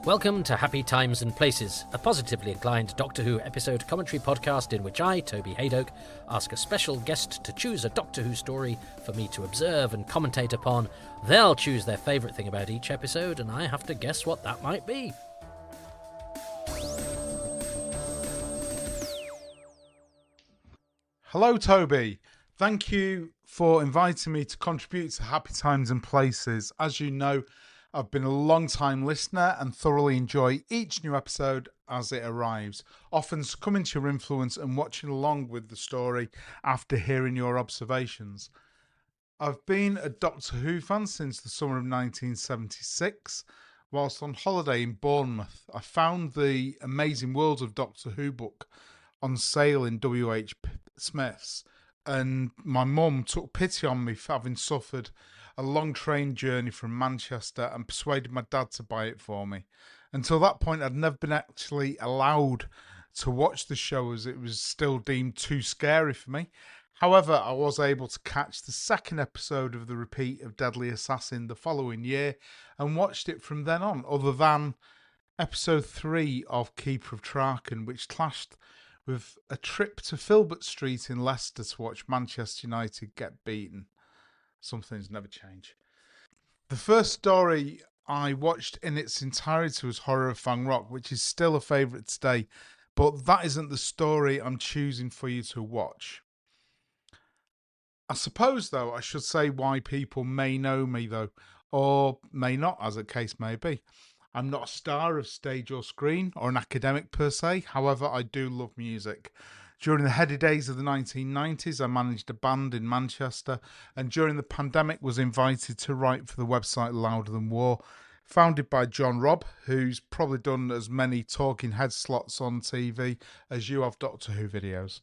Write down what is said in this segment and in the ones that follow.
Welcome to Happy Times and Places, a positively inclined Doctor Who episode commentary podcast in which I, Toby Haydock, ask a special guest to choose a Doctor Who story for me to observe and commentate upon. They'll choose their favourite thing about each episode, and I have to guess what that might be. Hello, Toby. Thank you for inviting me to contribute to Happy Times and Places. As you know, I've been a long-time listener and thoroughly enjoy each new episode as it arrives, often succumbing to your influence and watching along with the story after hearing your observations. I've been a Doctor Who fan since the summer of 1976. Whilst on holiday in Bournemouth, I found the Amazing World of Doctor Who book on sale in W.H. Smith's, and my mum took pity on me for having suffered a long train journey from Manchester and persuaded my dad to buy it for me. Until that point, I'd never been actually allowed to watch the show as it was still deemed too scary for me. However, I was able to catch the second episode of the repeat of Deadly Assassin the following year and watched it from then on, other than episode 3 of Keeper of Traken, which clashed with a trip to Filbert Street in Leicester to watch Manchester United get beaten. Some things never change. The first story I watched in its entirety was Horror of Fang Rock, which is still a favourite today, but that isn't the story I'm choosing for you to watch. I suppose, though, I should say why people may know me, though, or may not, as the case may be. I'm not a star of stage or screen, or an academic per se. However, I do love music. During the heady days of the 1990s, I managed a band in Manchester, and during the pandemic was invited to write for the website Louder Than War, founded by John Robb, who's probably done as many talking head slots on TV as you have Doctor Who videos.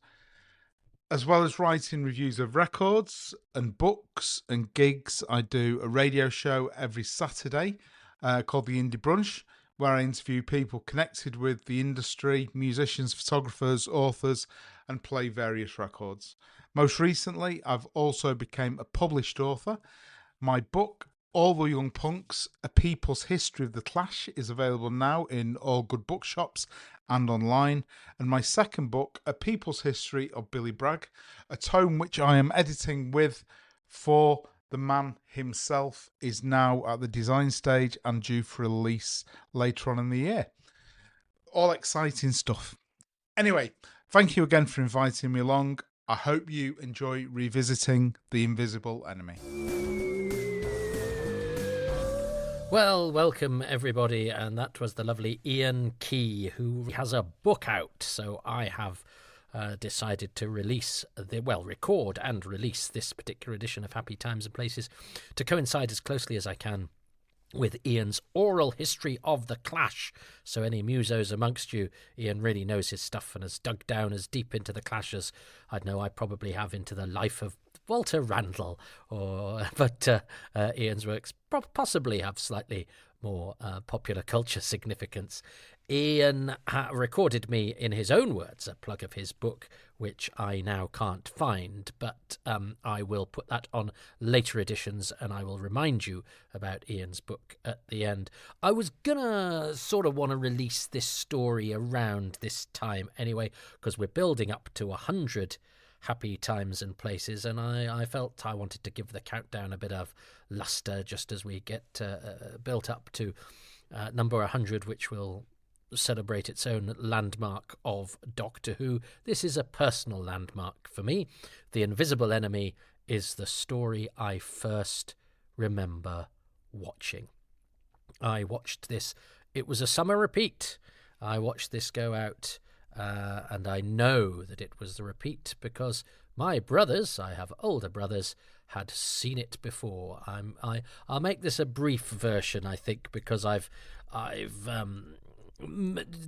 As well as writing reviews of records and books and gigs, I do a radio show every Saturday called The Indie Brunch, where I interview people connected with the industry, musicians, photographers, authors, and play various records. Most recently, I've also become a published author. My book, All the Young Punks, A People's History of the Clash, is available now in all good bookshops and online. And my second book, A People's History of Billy Bragg, a tome which I am editing with for the man himself, is now at the design stage and due for release later on in the year. All exciting stuff. Anyway, thank you again for inviting me along. I hope you enjoy revisiting The Invisible Enemy. Well, welcome everybody, and that was the lovely Iain Key, who has a book out, so I have decided to record and release this particular edition of Happy Times and Places to coincide as closely as I can with Ian's oral history of the Clash. So any musos amongst you, Iain really knows his stuff and has dug down as deep into the Clash as I know I probably have into the life of Walter Randall, but Ian's works possibly have slightly more popular culture significance. Iain recorded me, in his own words, a plug of his book, which I now can't find, but I will put that on later editions, and I will remind you about Ian's book at the end. I was gonna sort of want to release this story around this time anyway, because we're building up to 100 Happy Times and Places, and I felt I wanted to give the countdown a bit of luster just as we get built up to number 100, which will celebrate its own landmark of Doctor Who. This is a personal landmark for me. The Invisible Enemy is the story I first remember watching. I watched this. It was a summer repeat. I watched this go out, and I know that it was the repeat because my brothers, I have older brothers, had seen it before. I'll make this a brief version, I think, because I've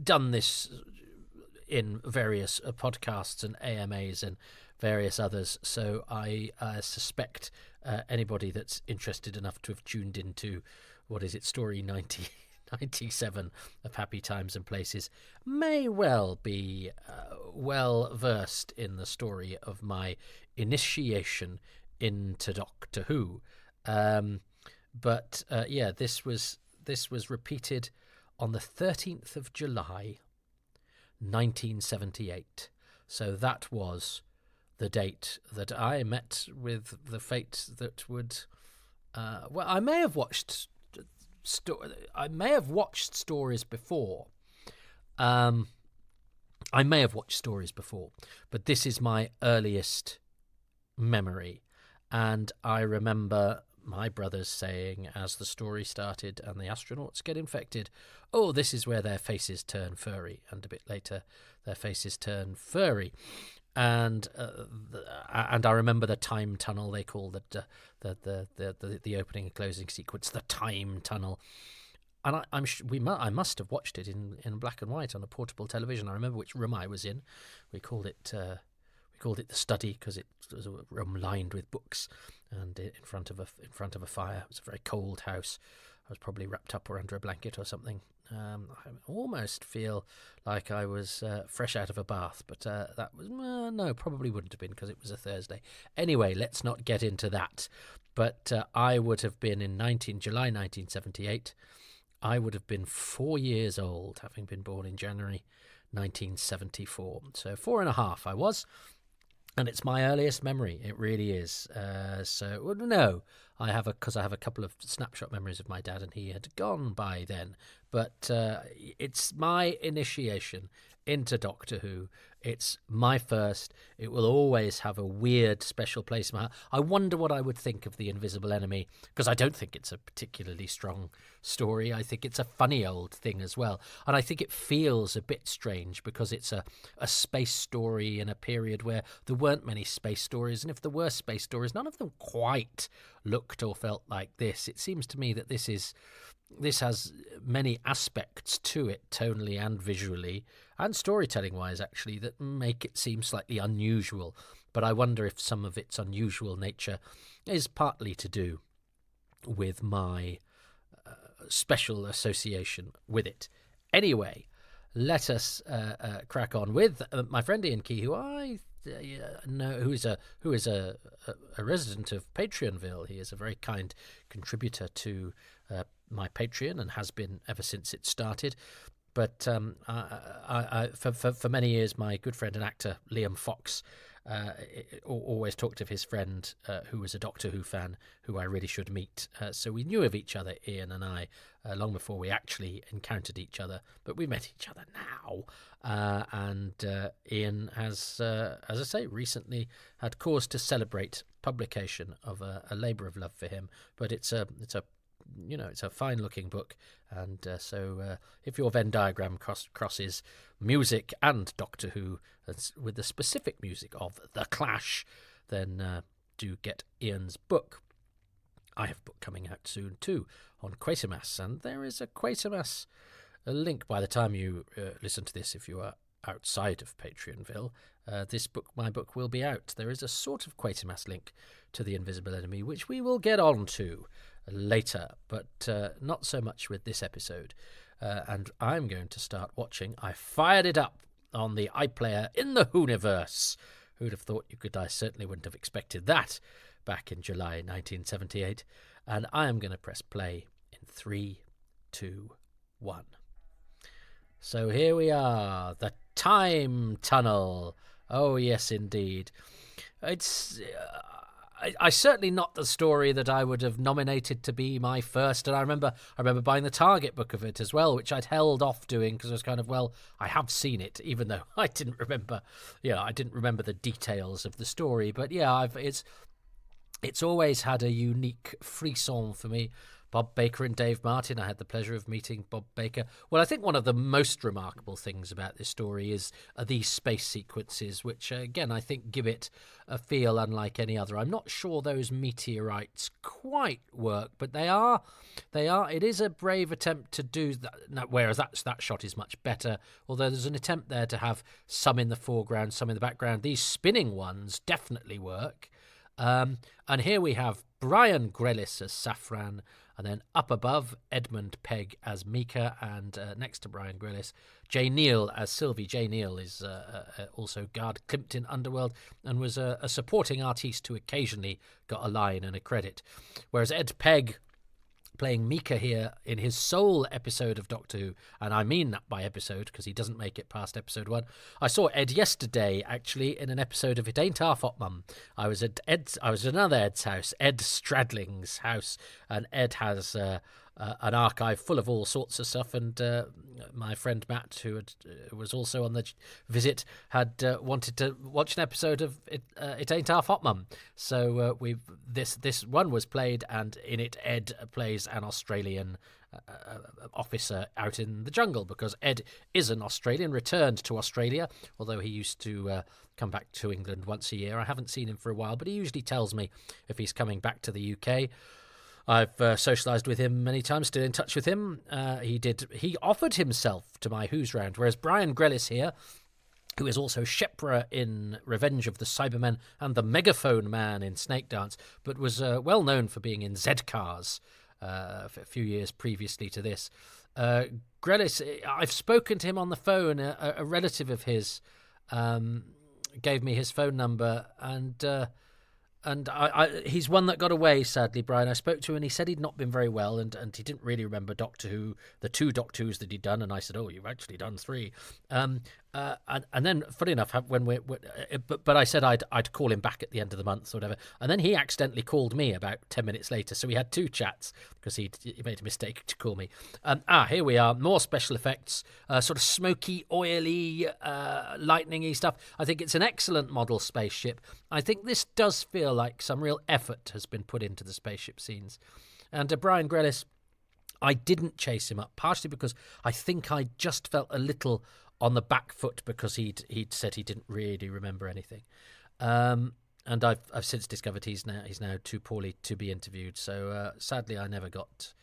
done this in various podcasts and AMAs and various others, so I suspect anybody that's interested enough to have tuned into, story 97 of Happy Times and Places may well be well versed in the story of my initiation into Doctor Who. This was repeated on the 13th of July, 1978. So that was the date that I met with the fate that would... I may have watched... I may have watched stories before. But this is my earliest memory. And I remember my brothers saying, as the story started and the astronauts get infected, oh, this is where their faces turn furry. And a bit later, their faces turn furry. And I remember the time tunnel. They call the opening and closing sequence the time tunnel. And I must have watched it in black and white on a portable television. I remember which room I was in. We called it the study because it was a room lined with books, and in front of a fire. It was a very cold house. I was probably wrapped up or under a blanket or something. I almost feel like I was fresh out of a bath, but that was no, probably wouldn't have been because it was a Thursday. Anyway, let's not get into that. But I would have been in July 1978. I would have been 4 years old, having been born in January 1974. So 4.5 I was. And it's my earliest memory. It really is. I have a couple of snapshot memories of my dad, and he had gone by then. But it's my initiation into Doctor Who. It's my first. It will always have a weird, special place in my heart. I wonder what I would think of the Invisible Enemy, because I don't think it's a particularly strong story. I think it's a funny old thing as well. And I think it feels a bit strange because it's a space story in a period where there weren't many space stories. And if there were space stories, none of them quite looked or felt like this. It seems to me that this has many aspects to it, tonally and visually, and storytelling-wise, actually, that make it seem slightly unusual. But I wonder if some of its unusual nature is partly to do with my special association with it. Anyway, let us crack on with my friend Iain Key, who I know, who is a resident of Patreonville. He is a very kind contributor to my Patreon and has been ever since it started. But for many years, my good friend and actor Liam Fox always talked of his friend who was a Doctor Who fan who I really should meet. So we knew of each other, Iain and I, long before we actually encountered each other. But we met each other now. And Iain has, as I say, recently had cause to celebrate publication of a labour of love for him. But it's a fine-looking book, and so if your Venn diagram crosses music and Doctor Who with the specific music of The Clash, then do get Ian's book. I have a book coming out soon too on Quatermass, and there is a Quatermass link by the time you listen to this. If you are outside of Patreonville, my book will be out. There is a sort of Quatermass link to the Invisible Enemy, which we will get on to later, but not so much with this episode. And I'm going to start watching. I fired it up on the iPlayer in the Whoniverse. Who'd have thought you could? I certainly wouldn't have expected that back in July 1978. And I am going to press play in 3, 2, 1. So here we are, the time tunnel. Oh yes, indeed. It's I certainly not the story that I would have nominated to be my first. And I remember buying the Target book of it as well, which I'd held off doing because I was kind of, well, I have seen it, even though I didn't remember the details of the story. But yeah, it's always had a unique frisson for me. Bob Baker and Dave Martin. I had the pleasure of meeting Bob Baker. Well, I think one of the most remarkable things about this story are these space sequences, which, again, I think give it a feel unlike any other. I'm not sure those meteorites quite work, but they are. It is a brave attempt to do that, whereas that shot is much better, although there's an attempt there to have some in the foreground, some in the background. These spinning ones definitely work. And here we have Brian Grelis as Safran, and then up above, Edmund Pegg as Mika, and next to Brian Grelis, Jay Neal as Sylvie. Jay Neal is also Guard Klimt in Underworld and was a supporting artiste who occasionally got a line and a credit. Whereas Ed Pegg playing Mika here in his sole episode of Doctor Who, and I mean that by episode because he doesn't make it past episode 1. I saw Ed yesterday, actually, in an episode of It Ain't Half Hot Mum. I was at another Ed's house, Ed Stradling's house, and Ed has an archive full of all sorts of stuff, and my friend Matt, who was also on the visit, had wanted to watch an episode of It Ain't Half Hot Mum. So this one was played, and in it Ed plays an Australian officer out in the jungle, because Ed is an Australian, returned to Australia, although he used to come back to England once a year. I haven't seen him for a while, but he usually tells me if he's coming back to the UK. I've socialised with him many times, still in touch with him. He offered himself to my Who's Round, whereas Brian Grellis here, who is also Shepra in Revenge of the Cybermen and the Megaphone Man in Snake Dance, but was well known for being in Z-Cars a few years previously to this. Grellis, I've spoken to him on the phone. A relative of his gave me his phone number, and he's one that got away, sadly, Brian. I spoke to him and he said he'd not been very well, and he didn't really remember Doctor Who, the 2 Doctor Who's that he'd done. And I said, "Oh, you've actually done 3." And then, funny enough, but I said I'd call him back at the end of the month or whatever. And then he accidentally called me about 10 minutes later. So we had 2 chats because he made a mistake to call me. Here we are, more special effects, sort of smoky, oily, lightning-y stuff. I think it's an excellent model spaceship. I think this does feel like some real effort has been put into the spaceship scenes. And Brian Grellis, I didn't chase him up, partially because I think I just felt a little on the back foot because he'd said he didn't really remember anything, and I've since discovered he's now too poorly to be interviewed. So sadly, I never got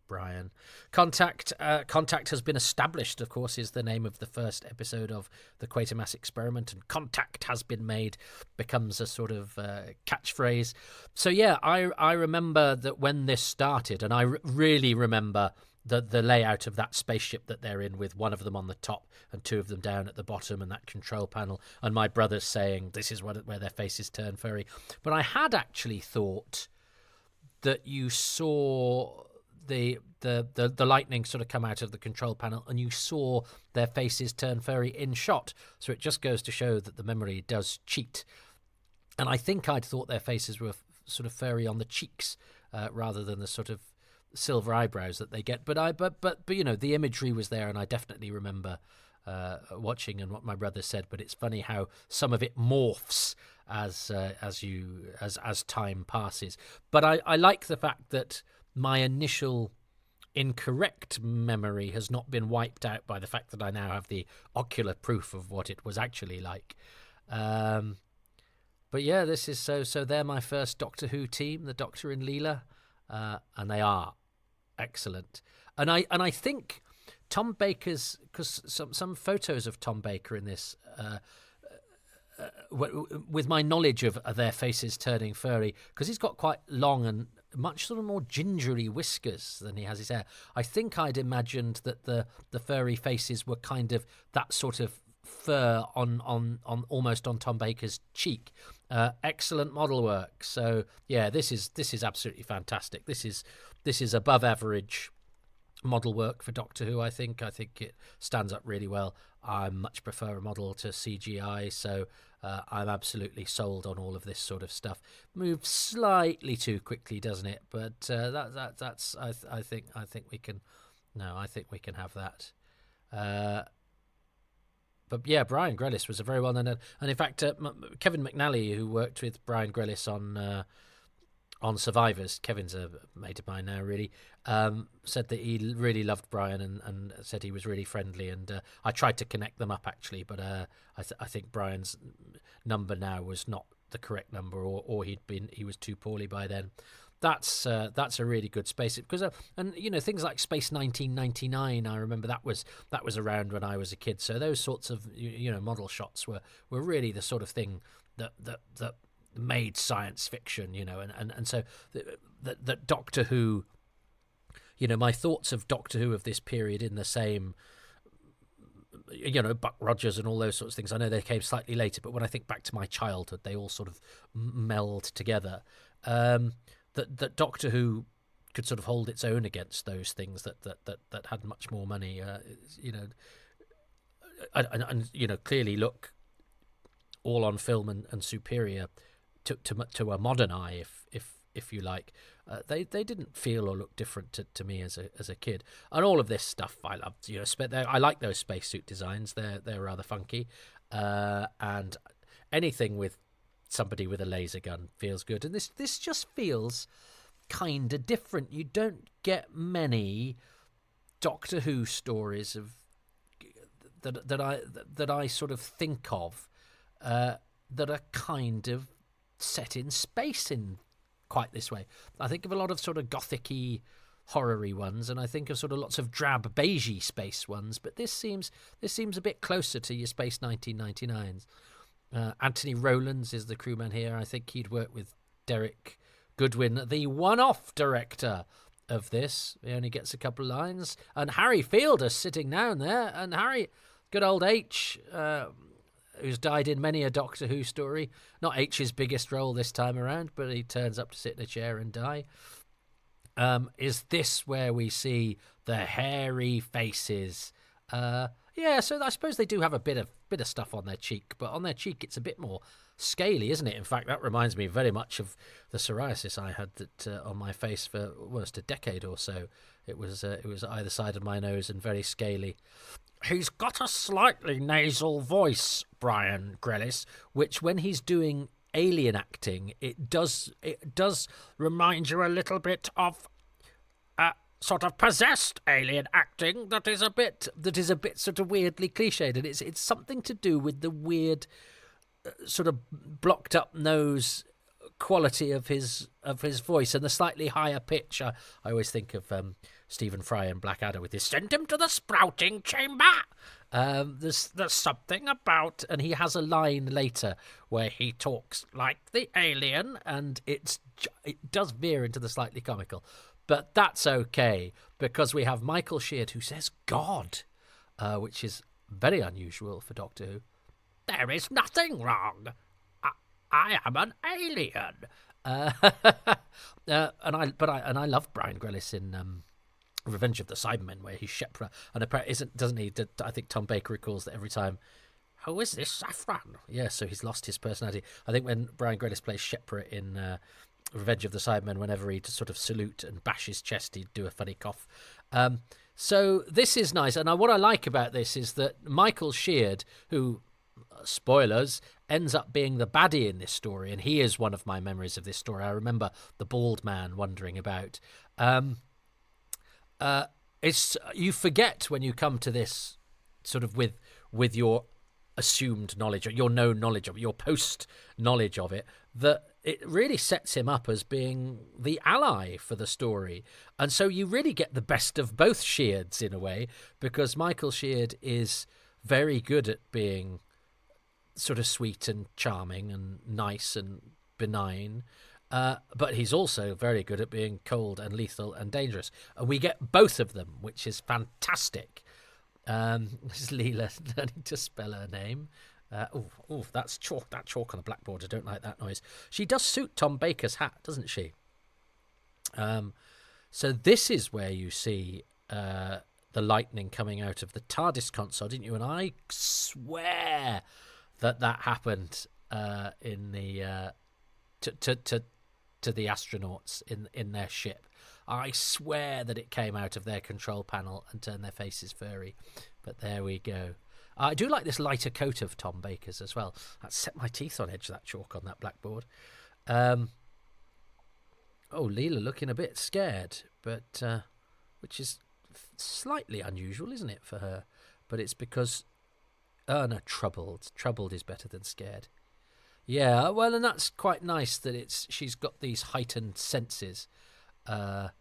Brian. Contact has been established, of course, is the name of the first episode of the Quatermass Experiment, and contact has been made becomes a sort of catchphrase. So yeah, I remember that when this started, and I really remember the layout of that spaceship that they're in, with one of them on the top and 2 of them down at the bottom, and that control panel, and my brothers saying this is where their faces turn furry. But I had actually thought that you saw the lightning sort of come out of the control panel and you saw their faces turn furry in shot. So it just goes to show that the memory does cheat. And I think I'd thought their faces were sort of furry on the cheeks rather than the sort of silver eyebrows that they get. But you know, the imagery was there, and I definitely remember watching and what my brother said. But it's funny how some of it morphs as time passes. But I like the fact that my initial incorrect memory has not been wiped out by the fact that I now have the ocular proof of what it was actually like. But yeah, this is so they're my first Doctor Who team, the Doctor and Leela, and they are excellent. And I think Tom Baker's, because some photos of Tom Baker in this, with my knowledge of their faces turning furry, because he's got quite long and much sort of more gingery whiskers than he has his hair. I think I'd imagined that the furry faces were kind of that sort of fur on almost on Tom Baker's cheek. Excellent model work. So yeah, this is absolutely fantastic. This is above average model work for Doctor Who. I think it stands up really well. I much prefer a model to CGI, so I'm absolutely sold on all of this sort of stuff. Moves slightly too quickly, doesn't it? But that's I think we can. No, I think we can have that. But yeah, Brian Grellis was a very well known, and in fact, Kevin McNally, who worked with Brian Grellis on Survivors, Kevin's a mate of mine now, really, said that he really loved Brian and said he was really friendly. And I tried to connect them up, actually, but I think Brian's number now was not the correct number, or he was too poorly by then. That's a really good space, because and you know, things like Space 1999, I remember that was around when I was a kid. So those sorts of model shots were really the sort of thing that made science fiction, and so that Doctor Who, my thoughts of Doctor Who of this period in the same, Buck Rogers and all those sorts of things. I know they came slightly later, but when I think back to my childhood, they all sort of meld together. that Doctor Who could sort of hold its own against those things that had much more money, you know, and you know, clearly look all on film and superior to a modern eye, if you like. They didn't feel or look different to me as a kid, and all of this stuff I loved. You know, I like those spacesuit designs. They're rather funky, and anything with somebody with a laser gun feels good. And this just feels kind of different. You don't get many Doctor Who stories of that I sort of think of that are kind of set in space in quite this way. I think of a lot of sort of gothic-y, horror-y ones, and I think of sort of lots of drab, beigey space ones. But this seems a bit closer to your Space 1999s. Anthony Rowlands is the crewman here. I think he'd worked with Derek Goodwin, the one-off director of this. He only gets a couple of lines. And Harry Fielder's sitting down there. And Harry, good old H, who's died in many a Doctor Who story. Not H's biggest role this time around, but he turns up to sit in a chair and die. Is this where we see the hairy faces? Yeah, so I suppose they do have a bit of stuff on their cheek, but on their cheek it's a bit more scaly, isn't it? In fact, that reminds me very much of the psoriasis I had on my face for almost a decade or so. It was either side of my nose and very scaly. He's got a slightly nasal voice, Brian Grellis, which when he's doing alien acting, it does remind you a little bit of sort of possessed alien acting that is a bit sort of weirdly cliched, and it's something to do with the weird sort of blocked up nose quality of his voice and the slightly higher pitch. I always think of Stephen Fry and Blackadder with his "send him to the sprouting chamber." There's something about, and he has a line later where he talks like the alien, and it does veer into the slightly comical. But that's okay, because we have Michael Sheard who says "God," which is very unusual for Doctor Who. There is nothing wrong. I am an alien. And I love Brian Grellis in Revenge of the Cybermen, where he's Shepra, and doesn't he? I think Tom Baker recalls that every time. Who is this Saffron? Yeah, so he's lost his personality. I think when Brian Grellis plays Shepra in Revenge of the Cybermen, whenever he'd sort of salute and bash his chest, he'd do a funny cough. So this is nice, and what I like about this is that Michael Sheard, who, spoilers, ends up being the baddie in this story, and he is one of my memories of this story. I remember the bald man wandering about. You forget when you come to this sort of with your assumed knowledge, or your known knowledge of it, your post knowledge of it, that it really sets him up as being the ally for the story. And so you really get the best of both Sheards in a way, because Michael Sheard is very good at being sort of sweet and charming and nice and benign, but he's also very good at being cold and lethal and dangerous. And we get both of them, which is fantastic. This is Leela learning to spell her name. That's chalk. That chalk on the blackboard. I don't like that noise. She does suit Tom Baker's hat, doesn't she? So this is where you see the lightning coming out of the TARDIS console, didn't you? And I swear that happened in the to the astronauts in their ship. I swear that it came out of their control panel and turned their faces furry. But there we go. I do like this lighter coat of Tom Baker's as well. That set my teeth on edge, that chalk on that blackboard. Leela looking a bit scared, but which is slightly unusual, isn't it, for her? But it's because... Oh, no, troubled. Troubled is better than scared. Yeah, well, and that's quite nice that she's got these heightened senses, that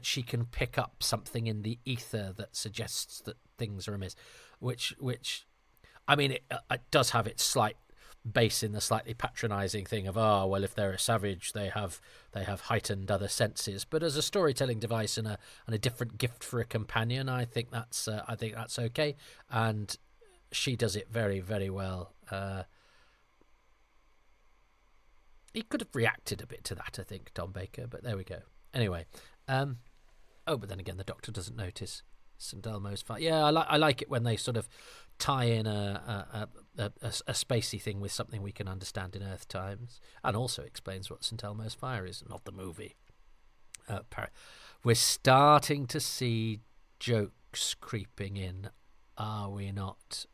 she can pick up something in the ether that suggests that things are amiss, which I mean, it does have its slight base in the slightly patronising thing of, if they're a savage, they have heightened other senses. But as a storytelling device and a different gift for a companion, I think that's okay, and she does it very, very well. he could have reacted a bit to that, I think, Tom Baker, but there we go. Anyway, but then again, the Doctor doesn't notice St. Elmo's fire. Yeah, I like it when they sort of tie in a spacey thing with something we can understand in Earth times, and also explains what St. Elmo's fire is, not the movie. We're starting to see jokes creeping in, are we not?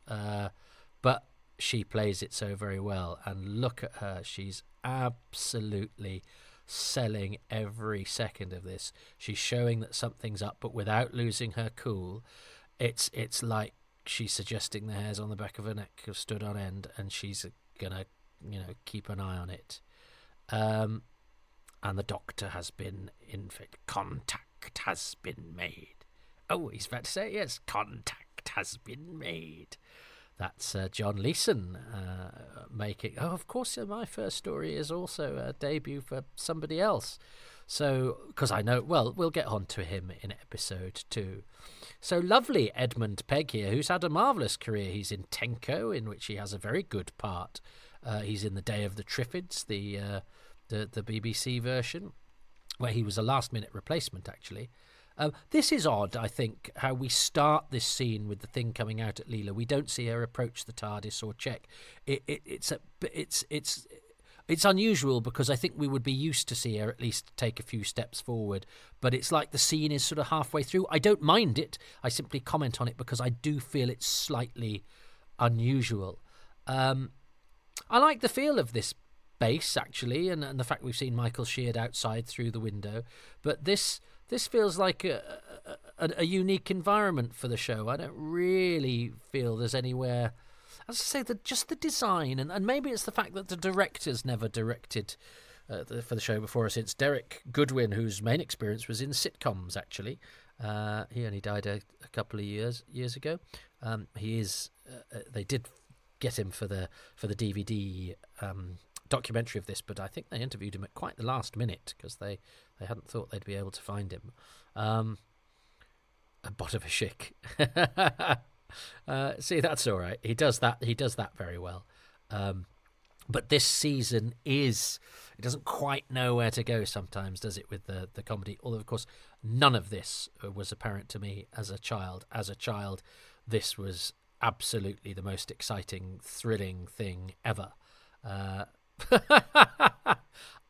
But she plays it so very well, and look at her. She's absolutely selling every second of this. She's showing that something's up, but without losing her cool. It's like she's suggesting the hairs on the back of her neck have stood on end, and she's gonna, keep an eye on it. And the Doctor has been contact has been made. Oh, he's about to say it. Yes, contact has been made. That's John Leeson making... Oh, of course, my first story is also a debut for somebody else. So, because I know... Well, we'll get on to him in episode 2. So, lovely Edmund Pegg here, who's had a marvellous career. He's in Tenko, in which he has a very good part. He's in The Day of the Triffids, the BBC version, where he was a last-minute replacement, actually. This is odd, I think, how we start this scene with the thing coming out at Leela. We don't see her approach the TARDIS or check. It's unusual because I think we would be used to see her at least take a few steps forward. But it's like the scene is sort of halfway through. I don't mind it. I simply comment on it because I do feel it's slightly unusual. I like the feel of this base, actually, and the fact we've seen Michael Sheard outside through the window. But this feels like a unique environment for the show. I don't really feel there's anywhere... As I say, just the design, and maybe it's the fact that the director's never directed for the show before us. It's Derek Goodwin, whose main experience was in sitcoms, actually. He only died a couple of years ago. They did get him for the DVD documentary of this, but I think they interviewed him at quite the last minute because they hadn't thought they'd be able to find him. A bot of a chic. See, that's all right. He does that very well. But this season it doesn't quite know where to go sometimes, does it, with the comedy? Although, of course, none of this was apparent to me as a child. As a child, this was absolutely the most exciting, thrilling thing ever.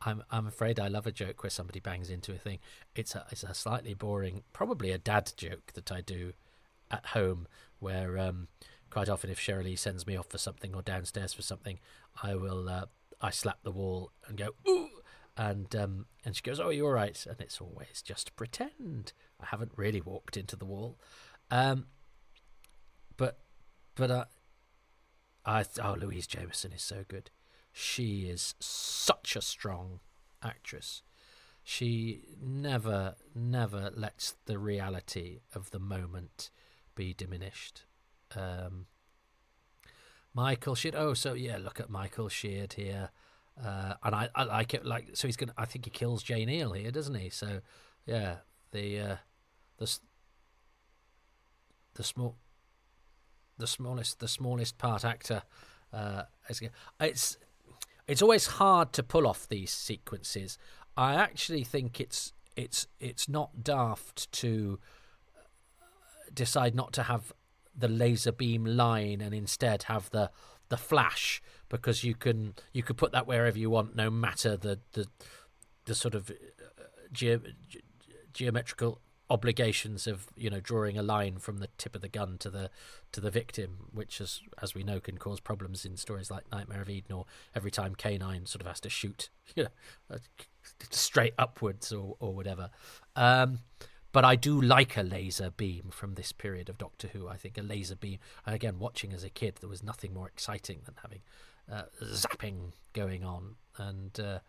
I'm afraid I love a joke where somebody bangs into a thing. It's a slightly boring, probably a dad joke that I do at home, where quite often if Shirley sends me off for something or downstairs for something, I slap the wall and go ooh, and she goes, "Oh, you're all right," and it's always just pretend. I haven't really walked into the wall, but Louise Jameson is so good. She is such a strong actress. She never lets the reality of the moment be diminished. Michael Sheard. Oh, so yeah, look at Michael Sheard here, and I like it. Like, so I think he kills Jane Eel here, doesn't he? So yeah, the smallest part actor. It's always hard to pull off these sequences. I actually think it's not daft to decide not to have the laser beam line and instead have the flash, because you could put that wherever you want, no matter the sort of geometrical obligations of drawing a line from the tip of the gun to the victim, which as we know can cause problems in stories like Nightmare of Eden, or every time K9 sort of has to shoot straight upwards or whatever. But I do like a laser beam from this period of Doctor Who. I think a laser beam, and again, watching as a kid, there was nothing more exciting than having zapping going on. And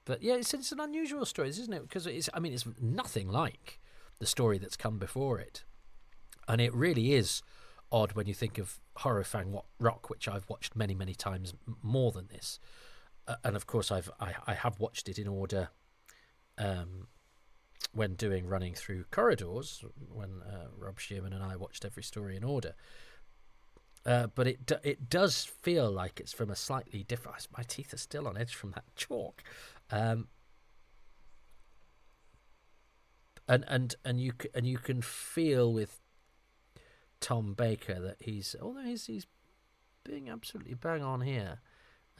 but yeah, it's an unusual story, isn't it? Because it's nothing like the story that's come before it, and it really is odd when you think of Horrorfang Rock, which I've watched many times more than this, and of course I have watched it in order. When doing Running Through Corridors, when Rob Shearman and I watched every story in order. but it does feel like it's from a slightly different. My teeth are still on edge from that chalk, and you can feel with Tom Baker that although he's being absolutely bang on here.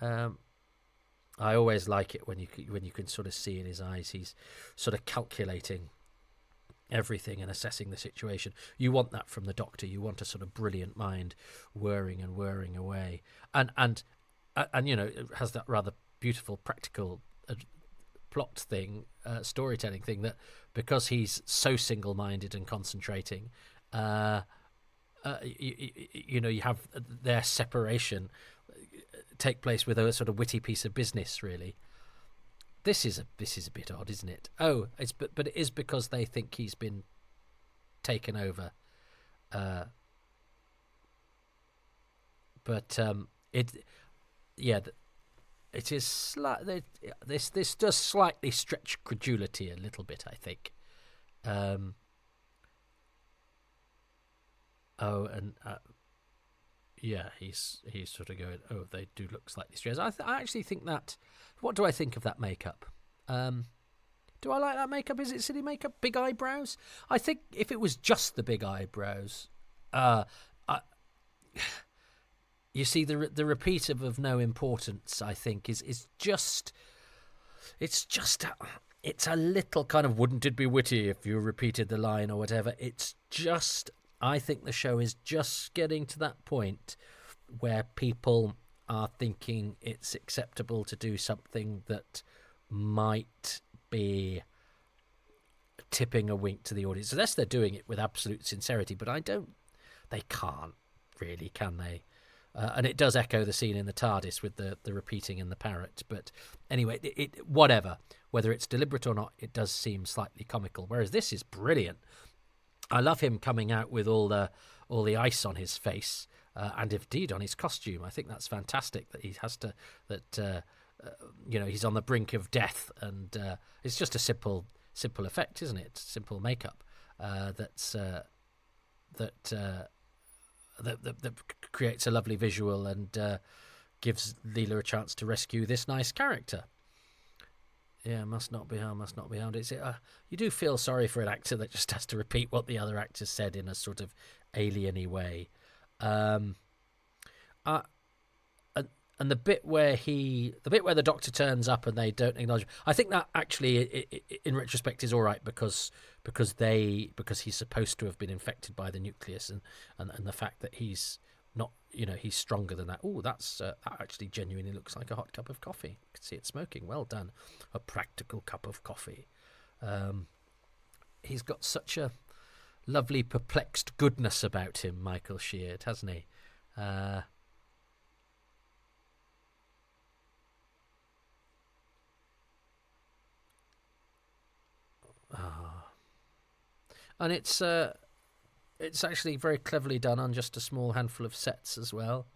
I always like it when you can sort of see in his eyes he's sort of calculating everything and assessing the situation. You want that from the Doctor. You want a sort of brilliant mind whirring and whirring away, and it has that rather beautiful practical plot thing, storytelling thing, that because he's so single-minded and concentrating, you have their separation take place with a sort of witty piece of business, really. This is a bit odd, isn't it? Oh, but it is because they think he's been taken over. It is slightly. This does slightly stretch credulity a little bit, I think. He's sort of going, oh, they do look slightly strange. I actually think that. What do I think of that makeup? Do I like that makeup? Is it silly makeup? Big eyebrows? I think if it was just the big eyebrows, you see the repeat of no importance, I think, is just. It's a little kind of, wouldn't it be witty if you repeated the line or whatever. It's just. I think the show is just getting to that point where people are thinking it's acceptable to do something that might be tipping a wink to the audience, unless they're doing it with absolute sincerity. But they can't really, can they? And it does echo the scene in the TARDIS with the repeating in the parrot. But anyway, whatever, whether it's deliberate or not, it does seem slightly comical. Whereas this is brilliant. I love him coming out with all the ice on his face, and indeed on his costume. I think that's fantastic that he has to he's on the brink of death, and it's just a simple effect, isn't it? Simple makeup that creates a lovely visual and gives Leela a chance to rescue this nice character. Yeah, must not be harmed. You do feel sorry for an actor that just has to repeat what the other actor said in a sort of alien-y way. And the bit where the Doctor turns up and they don't acknowledge him, I think that actually, in retrospect, is all right because he's supposed to have been infected by the nucleus, and the fact that he's not, he's stronger than that. Oh, that actually genuinely looks like a hot cup of coffee. I can see it smoking. Well done. A practical cup of coffee. He's got such a lovely perplexed goodness about him, Michael Sheard, hasn't he? And it's actually very cleverly done on just a small handful of sets as well.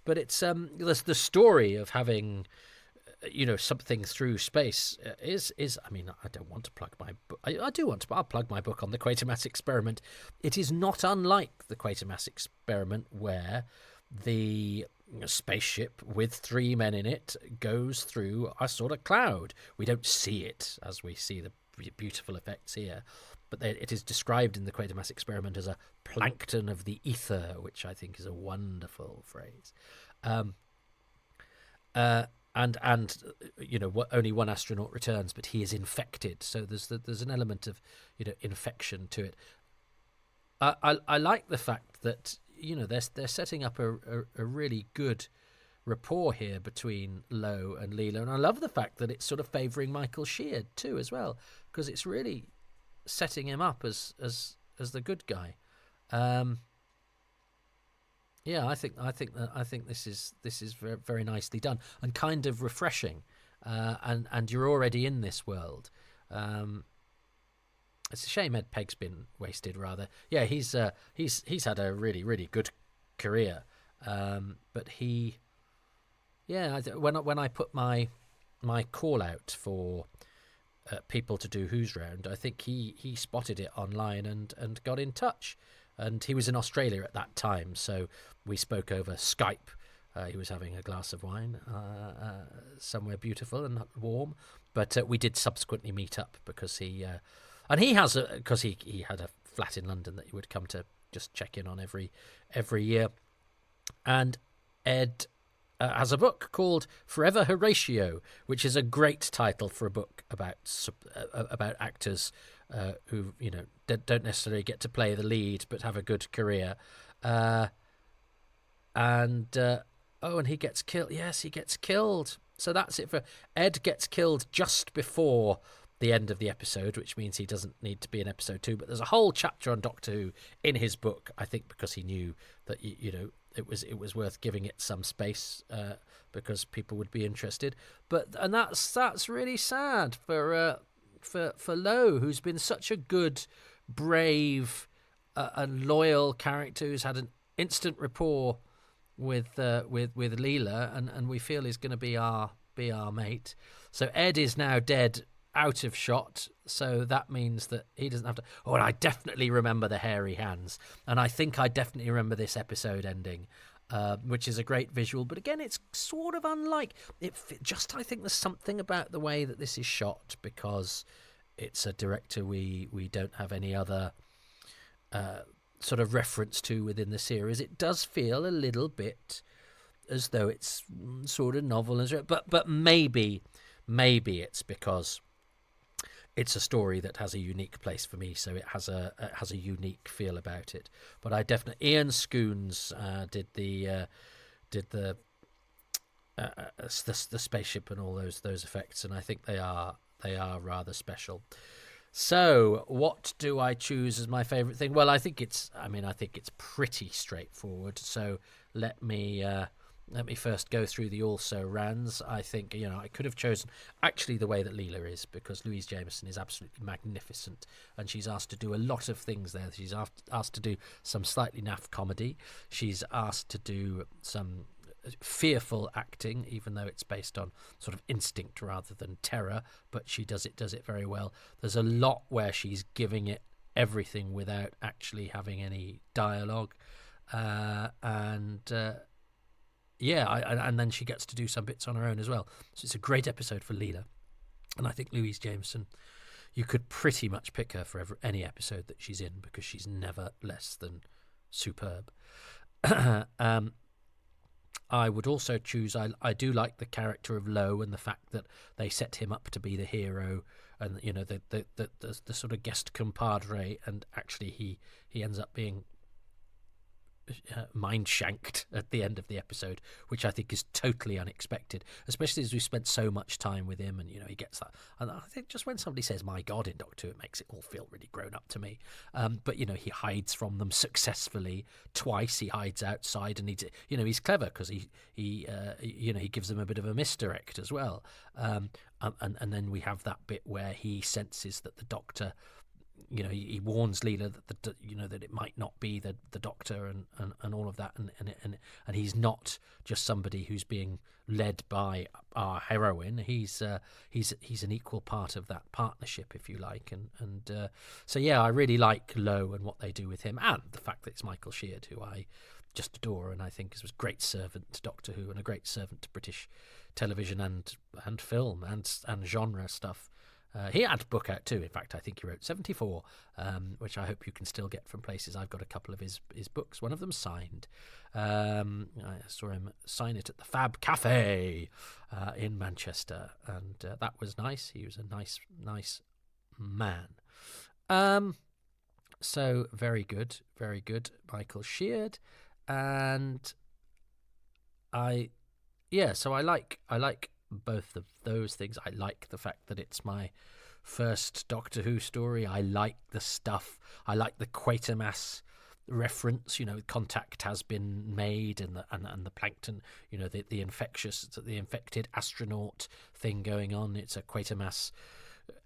But it's the story of having something through space is. I mean, I don't want to plug my book. I do want to. I'll plug my book on the Quatermass experiment. It is not unlike the Quatermass experiment, where the spaceship with 3 men in it goes through a sort of cloud. We don't see it as we see the beautiful effects here, but it is described in the Quatermass experiment as a plankton of the ether, which I think is a wonderful phrase. Only one astronaut returns, but he is infected. So there's an element of infection to it. I like the fact that they're setting up a really good rapport here between Lowe and Leela, and I love the fact that it's sort of favouring Michael Sheard too as well, because it's really setting him up as the good guy. I think this is very, very nicely done and kind of refreshing, and you're already in this world. It's a shame Ed Pegg's been wasted, rather. Yeah, he's had a really, really good career, but he. Yeah, when I put my call out for people to do Who's Round, I think he spotted it online and got in touch. and he was in Australia at that time, so we spoke over Skype. He was having a glass of wine somewhere beautiful and warm, but we did subsequently meet up because he had a flat in London that he would come to just check in on every year. And Ed has a book called Forever Horatio, which is a great title for a book about actors who don't necessarily get to play the lead but have a good career. And he gets killed. Yes, he gets killed. So that's it for Ed. Gets killed just before the end of the episode, which means he doesn't need to be in episode 2. But there's a whole chapter on Doctor Who in his book, I think, because he knew that it was worth giving it some space because people would be interested. And that's really sad for Lo, who's been such a good, brave, and loyal character who's had an instant rapport with Leela, and we feel he's going to be our mate. So Ed is now dead, out of shot, so that means that he doesn't have to. Oh, and I definitely remember the hairy hands, and I think I definitely remember this episode ending, which is a great visual. But again, it's sort of unlike it. I think there's something about the way that this is shot, because it's a director we don't have any other sort of reference to within the series. It does feel a little bit as though it's sort of novel, but maybe it's because it's a story that has a unique place for me, so it has a unique feel about it. But I definitely, Ian Scoons did the spaceship and all those effects, and I think they are rather special. So, what do I choose as my favourite thing? Well, I think it's pretty straightforward. So let me first go through the also-rans. I think, I could have chosen actually the way that Leela is, because Louise Jameson is absolutely magnificent, and she's asked to do a lot of things there. She's asked to do some slightly naff comedy. She's asked to do some fearful acting, even though it's based on sort of instinct rather than terror, but she does it very well. There's a lot where she's giving it everything without actually having any dialogue, and then she gets to do some bits on her own as well. So it's a great episode for Leela, and I think Louise Jameson, you could pretty much pick her for any episode that she's in, because she's never less than superb. I would also choose, I do like the character of Lo, and the fact that they set him up to be the hero, and the sort of guest compadre, and actually he ends up being mind shanked at the end of the episode, which I think is totally unexpected, especially as we spent so much time with him, and he gets that. And I think just when somebody says "my God" in Doctor Who, it makes it all feel really grown up to me. But he hides from them successfully twice. He hides outside, and he's clever, because he gives them a bit of a misdirect as well. And then we have that bit where he senses that the Doctor, he warns Leela that that it might not be the Doctor, and all of that, and he's not just somebody who's being led by our heroine. He's an equal part of that partnership, if you like, and so I really like Lo and what they do with him, and the fact that it's Michael Sheard, who I just adore, and I think is a great servant to Doctor Who and a great servant to British television and film and genre stuff. He had a book out too. In fact, I think he wrote 74, which I hope you can still get from places. I've got a couple of his books, one of them signed. I saw him sign it at the Fab Cafe in Manchester, and that was nice. He was a nice man. So very good, Michael Sheard. And so I like both of those things. I like the fact that it's my first Doctor Who story. I like the stuff. I like the Quatermass reference. Contact has been made, and the plankton. The infected astronaut thing going on. It's a Quatermass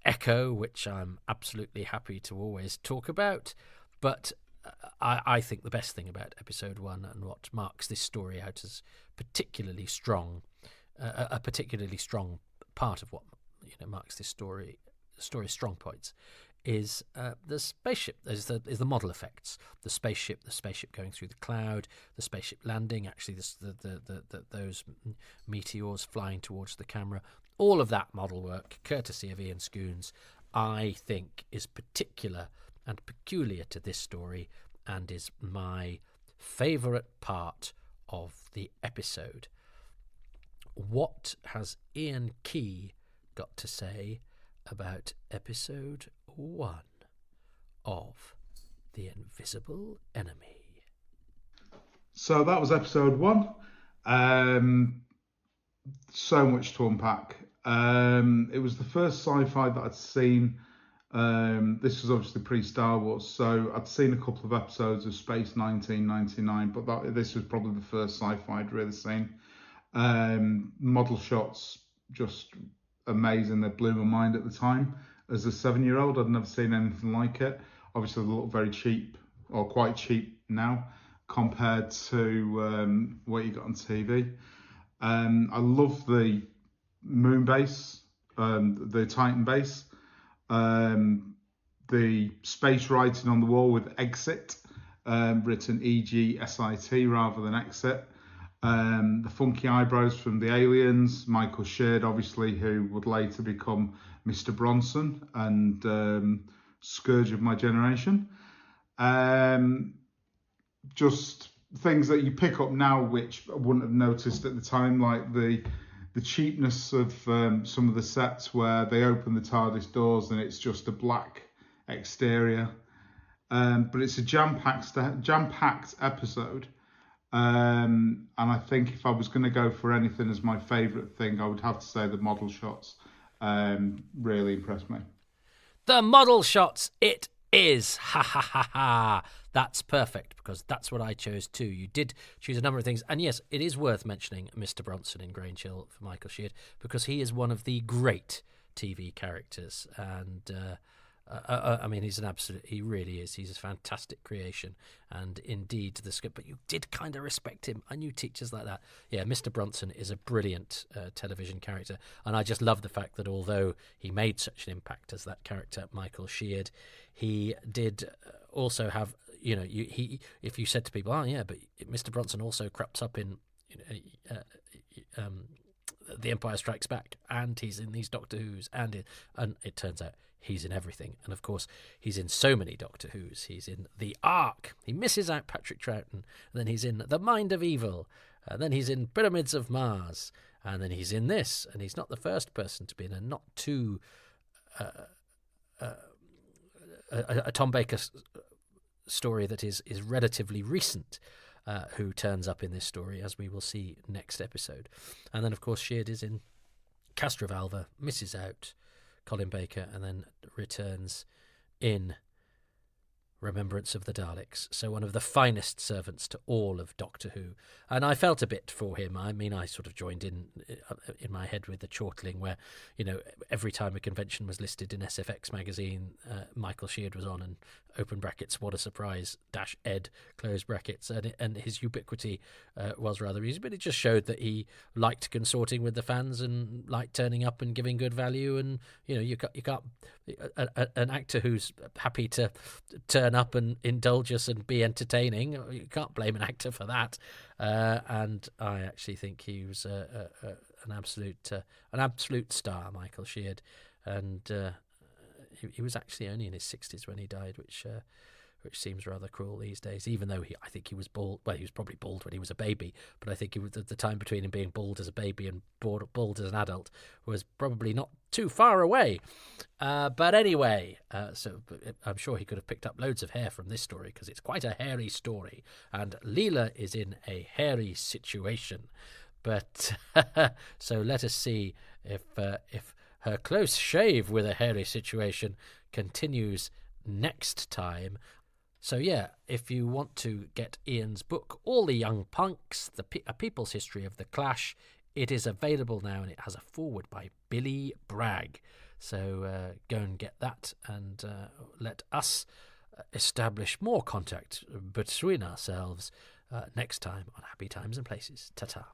echo, which I'm absolutely happy to always talk about. But I think the best thing about episode 1, and what marks this story out as particularly strong, a particularly strong part of what marks this story's strong points, is the spaceship. Is the model effects. The spaceship going through the cloud, the spaceship landing. Actually, those meteors flying towards the camera. All of that model work, courtesy of Ian Scoons, I think is particular and peculiar to this story, and is my favourite part of the episode. What has Iain Key got to say about episode 1 of The Invisible Enemy? So that was episode 1. So much to unpack. It was the first sci-fi that I'd seen. This was obviously pre-Star Wars, so I'd seen a couple of episodes of Space 1999, but this was probably the first sci-fi I'd really seen. Model shots, just amazing. They blew my mind at the time. As a 7-year-old, I'd never seen anything like it. Obviously, they look very cheap, or quite cheap now, compared to what you got on TV. I love the moon base, the Titan base, the space writing on the wall with exit, written EGSIT rather than exit. The funky eyebrows from the aliens, Michael Sheard, obviously, who would later become Mr. Bronson and Scourge of my generation. Just things that you pick up now which I wouldn't have noticed at the time, like the cheapness of some of the sets where they open the TARDIS doors and it's just a black exterior. But it's a jam-packed episode. And I think if I was going to go for anything as my favourite thing, I would have to say the model shots really impressed me. The model shots, it is. Ha ha ha ha. That's perfect, because that's what I chose too. You did choose a number of things. And yes, it is worth mentioning Mr. Bronson in Grange Hill for Michael Sheard, because he is one of the great TV characters. And I mean, he really is. He's a fantastic creation. And indeed, the script, but you did kind of respect him. I knew teachers like that. Yeah, Mr. Bronson is a brilliant television character. And I just love the fact that although he made such an impact as that character, Michael Sheard, he did also have, you know, if you said to people, oh yeah, but Mr. Bronson also crops up in The Empire Strikes Back, and he's in these Doctor Who's, and it turns out he's in everything. And of course, he's in so many Doctor Who's. He's in The Ark. He misses out Patrick Troughton. And then he's in The Mind of Evil. And then he's in Pyramids of Mars. And then he's in this. And he's not the first person to be in a not too a Tom Baker story that is relatively recent, who turns up in this story, as we will see next episode. And then, of course, Sheard is in Castrovalva, misses out Colin Baker, and then returns in Remembrance of the Daleks. So one of the finest servants to all of Doctor Who. And I felt a bit for him. I mean, I sort of joined in my head with the chortling where, you know, every time a convention was listed in SFX magazine, Michael Sheard was on, and open brackets, what a surprise, -ed, close brackets. And his ubiquity was rather easy, but it just showed that he liked consorting with the fans and liked turning up and giving good value. And, you know, you can't an actor who's happy to turn up and indulge us and be entertaining, you can't blame an actor for that. And I actually think he was an absolute star, Michael Sheard. And he was actually only in his 60s when he died, which seems rather cruel these days, even though I think he was bald. Well, he was probably bald when he was a baby, but I think he was, the time between him being bald as a baby and bald as an adult was probably not too far away. But anyway, so I'm sure he could have picked up loads of hair from this story, because it's quite a hairy story, and Leela is in a hairy situation. But so let us see if her close shave with a hairy situation continues next time. So yeah, if you want to get Ian's book, All the Young Punks, A People's History of the Clash, it is available now, and it has a foreword by Billy Bragg. So go and get that, and let us establish more contact between ourselves next time on Happy Times and Places. Ta-ta.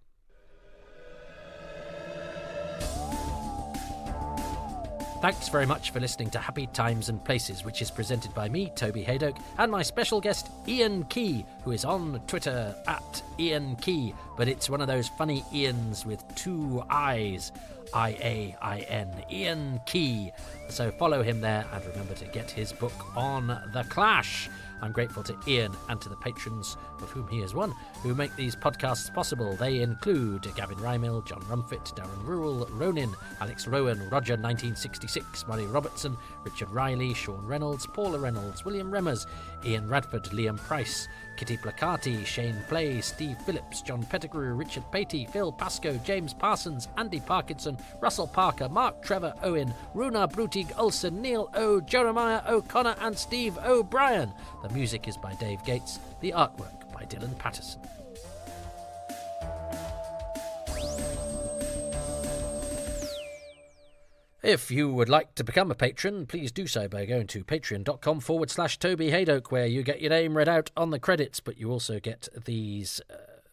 Thanks very much for listening to Happy Times and Places, which is presented by me, Toby Haydock, and my special guest, Iain Key, who is on Twitter at Iain Key, but it's one of those funny Ians with two I's. Iain, Iain Key. So follow him there and remember to get his book On the Clash. I'm grateful to Iain and to the patrons, of whom he is one, who make these podcasts possible. They include Gavin Rymil, John Rumfit, Darren Rule, Ronin, Alex Rowan, Roger 1966, Murray Robertson, Richard Riley, Sean Reynolds, Paula Reynolds, William Remmers, Ian Radford, Liam Price, Kitty Placati, Shane Play, Steve Phillips, John Pettigrew, Richard Patey, Phil Pascoe, James Parsons, Andy Parkinson, Russell Parker, Mark Trevor Owen, Runa Brutig Olsen, Neil O, Jeremiah O'Connor and Steve O'Brien. The music is by Dave Gates, the artwork by Dylan Patterson. If you would like to become a patron, please do so by going to patreon.com/Toby Haydock, where you get your name read out on the credits, but you also get these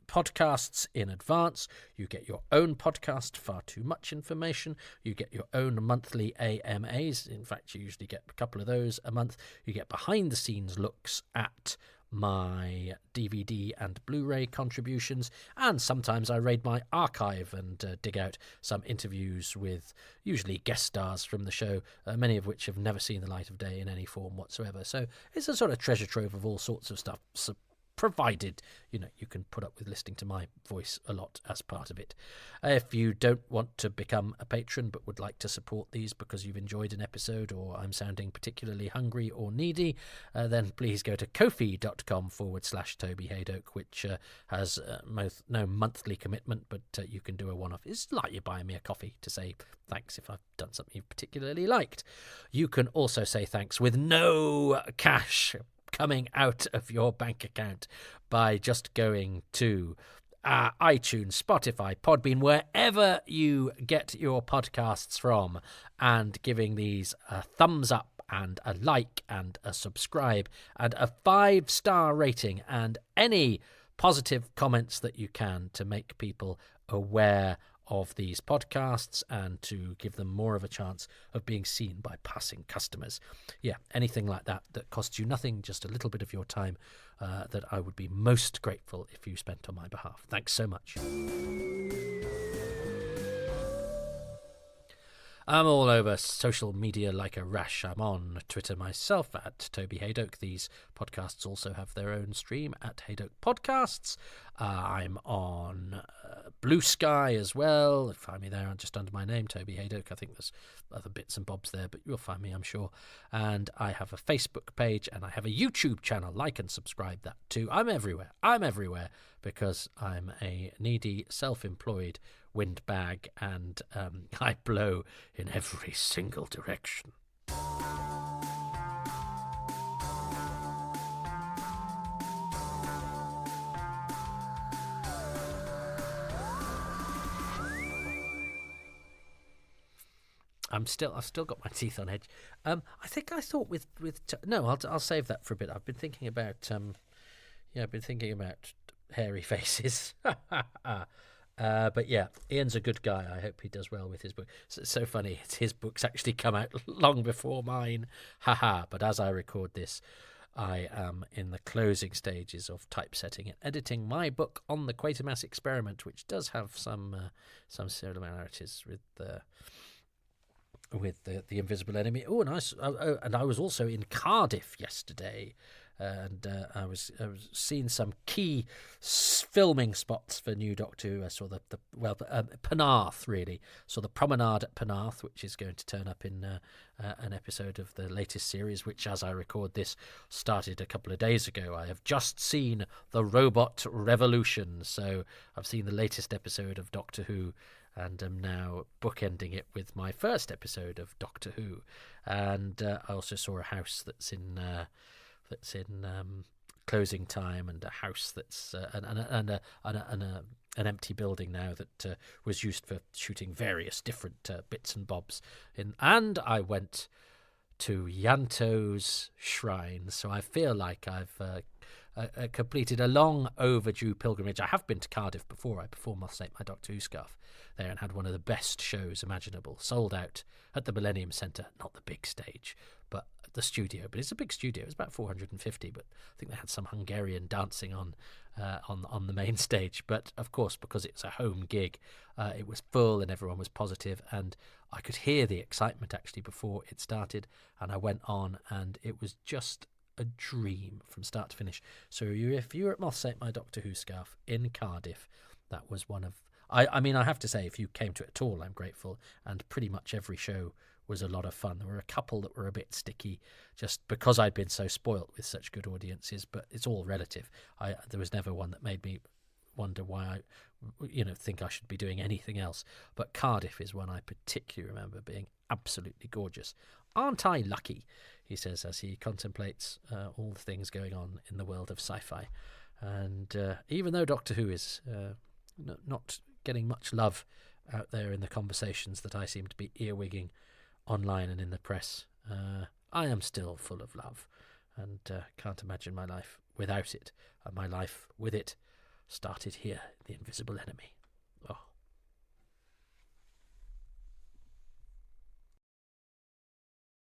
podcasts in advance. You get your own podcast, Far Too Much Information. You get your own monthly AMAs. In fact, you usually get a couple of those a month. You get behind-the-scenes looks at my DVD and Blu-ray contributions, and sometimes I raid my archive and dig out some interviews with usually guest stars from the show, many of which have never seen the light of day in any form whatsoever. So it's a sort of treasure trove of all sorts of stuff, provided you can put up with listening to my voice a lot as part of it. If you don't want to become a patron but would like to support these because you've enjoyed an episode or I'm sounding particularly hungry or needy, then please go to kofi.com/Toby Haydock, which has no monthly commitment, but you can do a one-off. It's like you're buying me a coffee to say thanks if I've done something you've particularly liked. You can also say thanks with no cash coming out of your bank account by just going to iTunes, Spotify, Podbean, wherever you get your podcasts from, and giving these a thumbs up and a like and a subscribe and a 5-star rating and any positive comments that you can to make people aware of these podcasts and to give them more of a chance of being seen by passing customers. Yeah, anything like that costs you nothing, just a little bit of your time, that I would be most grateful if you spent on my behalf. Thanks so much. I'm all over social media like a rash. I'm on Twitter myself at Toby Haydock. These podcasts also have their own stream at Haydock Podcasts. I'm on Blue Sky as well. Find me there just under my name, Toby Haydock. I think there's other bits and bobs there, but you'll find me, I'm sure. And I have a Facebook page and I have a YouTube channel. Like and subscribe that too. I'm everywhere because I'm a needy, self-employed windbag, and I blow in every single direction. I've still got my teeth on edge. I thought I'll save that for a bit. I've been thinking about hairy faces. But yeah, Ian's a good guy. I hope he does well with his book. It's so funny. His books actually come out long before mine. Haha. But as I record this, I am in the closing stages of typesetting and editing my book on the Quatermass experiment, which does have some similarities with the Invisible Enemy. Oh, nice. And I was also in Cardiff yesterday, and I was seeing some key filming spots for New Doctor Who. I saw Penarth, really. Saw the promenade at Penarth, which is going to turn up in an episode of the latest series, which, as I record this, started a couple of days ago. I have just seen the Robot Revolution, so I've seen the latest episode of Doctor Who, and am now bookending it with my first episode of Doctor Who. And I also saw a house that's in closing time, and a house that's an empty building now that was used for shooting various different bits and bobs. And I went to Yanto's shrine, so I feel like I've completed a long overdue pilgrimage. I have been to Cardiff before. I performed Moths Ate My Doctor Who scarf there and had one of the best shows imaginable, sold out at the Millennium Centre, not the big stage, but the studio. But it's a big studio. It was about 450, but I think they had some Hungarian dancing on the main stage. But of course, because it's a home gig, it was full and everyone was positive, and I could hear the excitement actually before it started, and I went on, and it was just a dream from start to finish. So if you were at Moths Ate My Doctor Who scarf in Cardiff, that was one of... I mean, I have to say, if you came to it at all, I'm grateful, and pretty much every show was a lot of fun. There were a couple that were a bit sticky, just because I'd been so spoilt with such good audiences, but it's all relative. There was never one that made me wonder why I think I should be doing anything else. But Cardiff is one I particularly remember being absolutely gorgeous. Aren't I lucky, he says as he contemplates all the things going on in the world of sci-fi. And even though Doctor Who is not getting much love out there in the conversations that I seem to be earwigging online and in the press, I am still full of love, and can't imagine my life without it. And my life with it started here, the Invisible Enemy. Oh.